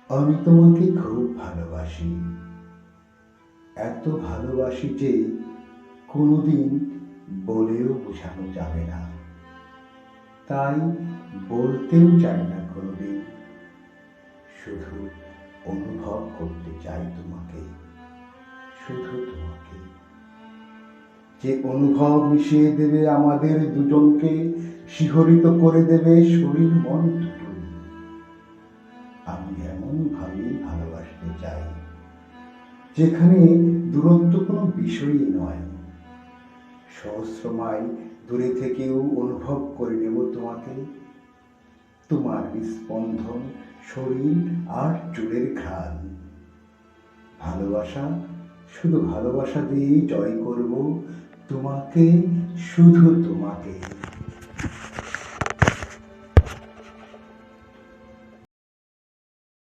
আমি তোমাকে খুব ভালোবাসি, এত ভালোবাসি যে কোনোদিন বলেও বোঝানো যাবে না। তাই বলতেও চাই না কোনোদিন, শুধু অনুভব করতে চাই তোমাকে, শুধু তোমাকে। যে অনুভব মিশিয়ে দেবে আমাদের দুজনকে, শিহরিত করে দেবে শরীর মন দুটোই। আমি এমন ভাবেই ভালোবাসতে চাই, যেখানে দূরত্ব কোনো বিষয়ই নয়। সহস্র মাইল দূরে থেকেও অনুভব করে নেব তোমাকে, তোমার স্পন্দন, শরীর আর চুলের ঘ্রাণ। ভালোবাসা, শুধু ভালোবাসা দিয়েই জয় করব তোমাকে, শুধু তোমাকে।